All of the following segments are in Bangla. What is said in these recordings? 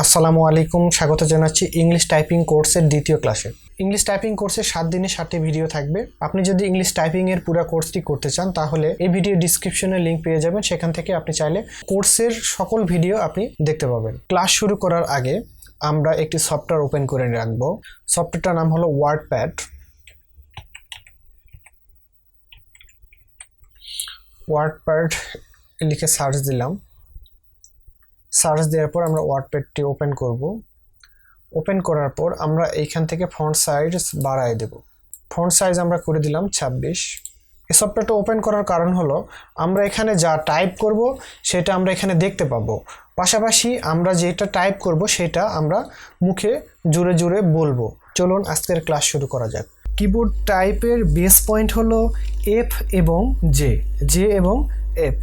আসসালামু আলাইকুম, স্বাগত জানাচ্ছি ইংলিশ টাইপিং কোর্সের দ্বিতীয় ক্লাসে। ইংলিশ টাইপিং কোর্সে 7 দিনে 7টি ভিডিও থাকবে। আপনি যদি ইংলিশ টাইপিং এর পুরো কোর্সটি করতে চান তাহলে এই ভিডিও ডিসক্রিপশনে লিংক পেয়ে যাবেন, সেখান থেকে আপনি চাইলে কোর্সের সকল ভিডিও আপনি দেখতে পাবেন। ক্লাস শুরু করার আগে আমরা একটি সফটওয়্যার ওপেন করে রাখবো। সফটওয়্যারটার নাম হলো ওয়ার্ডপ্যাড। ওয়ার্ডপ্যাড লিখে সার্চ দিলাম। সার্চ দেওয়ার পর আমরা ওয়ার্ডপ্যাডটি ওপেন করব। ওপেন করার পর আমরা এইখান থেকে ফন্ট সাইজ বাড়ায় দেব। ফন্ট সাইজ আমরা করে দিলাম 26। এই সফটওয়্যারটা ওপেন করার কারণ হলো আমরা এখানে যা টাইপ করব সেটা আমরা এখানে দেখতে পাবো, পাশাপাশি আমরা যেটা টাইপ করব সেটা আমরা মুখে জোরে জোরে বলবো। চলুন আজকের ক্লাস শুরু করা যাক। কিবোর্ড টাইপের বেস পয়েন্ট হলো এফ এবং জে এবং এফ,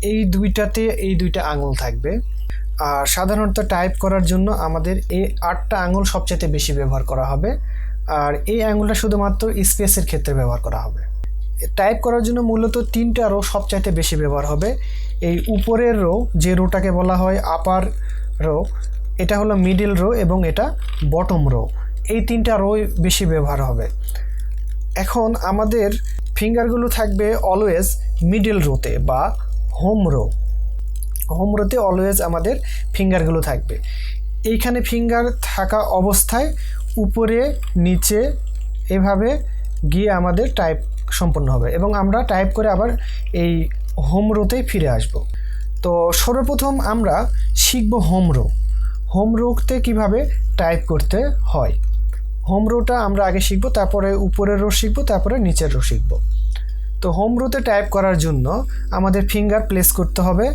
এই দুইটা আঙুল থাকবে। আর সাধারণত টাইপ করার জন্য আমাদের এই 8টা আঙুল সবচেয়ে বেশি ব্যবহার করা হবে, আর এই আঙুলটা শুধুমাত্র স্পেসের ক্ষেত্রে ব্যবহার করা হবে। টাইপ করার জন্য মূলত 3টা রো সবচাইতে বেশি ব্যবহার হবে। এই উপরের রো, যে রোটাকে বলা হয় আপার রো, এটা হলো মিডল রো এবং এটা বটম রো। এই 3টা রো বেশি ব্যবহার হবে। এখন আমাদের ফিঙ্গারগুলো থাকবে অলওয়েজ মিডল রোতে বা হোম রোতে অলওয়েজ আমাদের ফিঙ্গারগুলো থাকবে। এইখানে ফিঙ্গার থাকা অবস্থায় উপরে নিচে এভাবে গিয়ে আমাদের টাইপ সম্পন্ন হবে এবং আমরা টাইপ করে আবার এই হোম রোতেই ফিরে আসব। তো সর্বপ্রথম আমরা শিখব হোম রোতে কীভাবে টাইপ করতে হয়। হোম রোটা আমরা আগে শিখব, তারপরে উপরের রো শিখব, তারপরে নিচের রো শিখব। তো হোম রোতে টাইপ করার জন্য আমাদের ফিঙ্গার প্লেস করতে হবে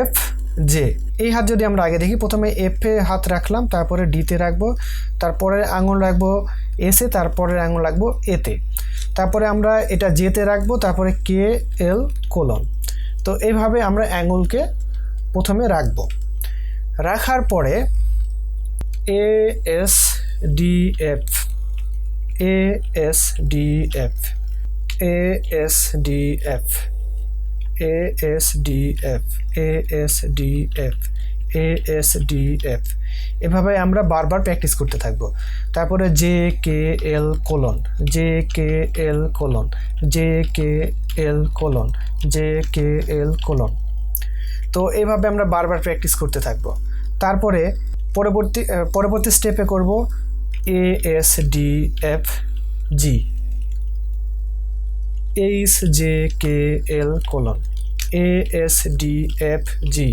এফ জে। এই হাত যদি আমরা আগে দেখি, প্রথমে এফে হাত রাখলাম, তারপরে ডিতে রাখবো, তারপরে আঙুল রাখবো এসে, তারপরে আঙুল রাখবো এতে, তারপরে আমরা এটা জেতে রাখবো, তারপরে কে এল কোলন। তো এইভাবে আমরা আঙুলকে প্রথমে রাখবো। রাখার পরে A S D F, A S D F, A S D F, A S D F, A S D F, A S D F, এভাবে আমরা বারবার প্র্যাকটিস করতে থাকবো। তারপরে জে কে এল কোলন, জে কে এল কোলন, জে কে এল কোলন, জে কে এল কোলন। তো এইভাবে আমরা বারবার প্র্যাকটিস করতে থাকবো। তারপরে পরবর্তী স্টেপে করব A S D F G, H J K L colon, A S D F G,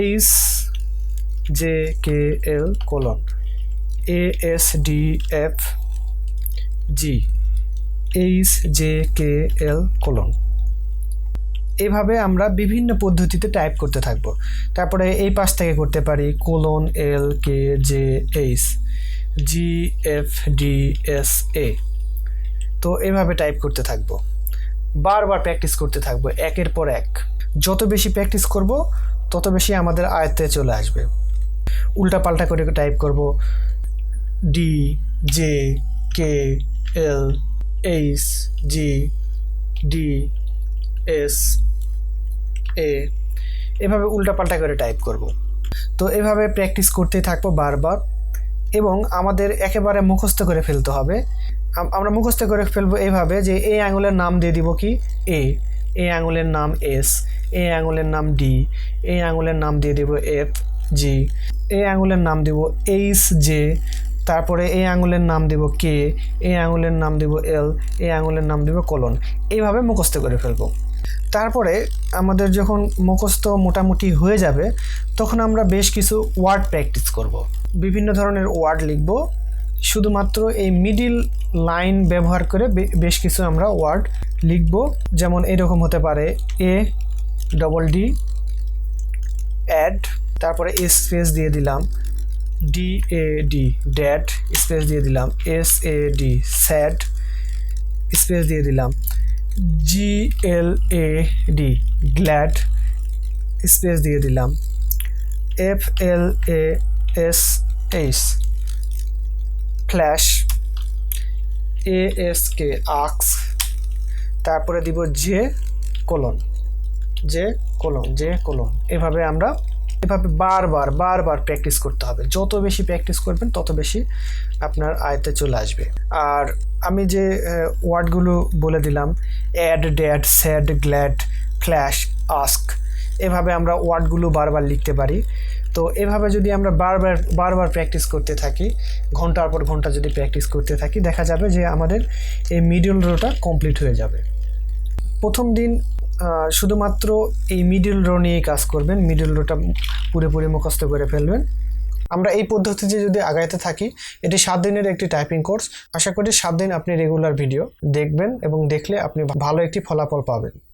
H J K L colon, A S D F G, H J K L colon. এভাবে আমরা বিভিন্ন পদ্ধতিতে টাইপ করতে থাকবো। তারপরে এই পাশ থেকে করতে পারি colon L K J H G F D S A. তো এভাবে টাইপ করতে থাকবো, বারবার প্র্যাকটিস করতে থাকবো একের পর এক। যত বেশি প্র্যাকটিস করব তত বেশি আমাদের আয়ত্তে চলে আসবে। উল্টা পাল্টা করে টাইপ করব D J K L H G D S A, এভাবে উল্টা পাল্টা করে টাইপ করব। তো এভাবে প্র্যাকটিস করতেই থাকবো বারবার, এবং আমাদের একেবারে মুখস্থ করে ফেলতে হবে। আমরা মুখস্থ করে ফেলবো এইভাবে যে এই আঙুলের নাম দিয়ে দিব কি এ, এই আঙুলের নাম এস, এই আঙুলের নাম ডি, এই আঙুলের নাম দিয়ে দেব এফ জি, এই আঙুলের নাম দেব এইচ জে, তারপরে এই আঙুলের নাম দেব কে, এই আঙুলের নাম দেব এল, এই আঙুলের নাম দেব কোলন। এইভাবে মুখস্থ করে ফেলবো। তারপরে আমাদের যখন মুখস্থ মোটামুটি হয়ে যাবে তখন আমরা বেশ কিছু ওয়ার্ড প্র্যাকটিস করব। বিভিন্ন ধরনের ওয়ার্ড লিখব, শুধুমাত্র এই মিডিল লাইন ব্যবহার করে বেশ কিছু আমরা ওয়ার্ড লিখব। যেমন এরকম হতে পারে এ ডবল ডি অ্যাড, তারপরে স্পেস দিয়ে দিলাম D A D dad, space দিয়ে দিলাম S A D sad, space দিয়ে দিলাম G L A D glad, space দিয়ে দিলাম F L A S H flash, A S K আক্স, তারপরে দিব J colon, J colon, J colon. এভাবে আমরা এভাবে বারবার বারবার প্র্যাকটিস করতে হবে। যত বেশি প্র্যাকটিস করবেন তত বেশি আপনার আয়ত্তে চলে আসবে। আর আমি যে ওয়ার্ডগুলো বলে দিলাম, add, dad, sad, glad, flash, ask, এভাবে আমরা ওয়ার্ডগুলো বারবার লিখতে পারি। তো এভাবে যদি আমরা বারবার বারবার প্র্যাকটিস করতে থাকি, ঘন্টার পর ঘন্টা যদি প্র্যাকটিস করতে থাকি, দেখা যাবে যে আমাদের এই মিডল রোটা কমপ্লিট হয়ে যাবে। প্রথম দিন শুধুমাত্র এই মিডল রো নিয়েই কাজ করবেন, মিডল রোটা পুরোপুরি মুখস্থ করে ফেলবেন। আমরা এই পদ্ধতিতে যদি আগাইতে থাকি, এটি 7 দিনের একটি টাইপিং কোর্স। আশা করি 7 দিন আপনি রেগুলার ভিডিও দেখবেন এবং দেখলে আপনি ভালো একটি ফলাফল পাবেন।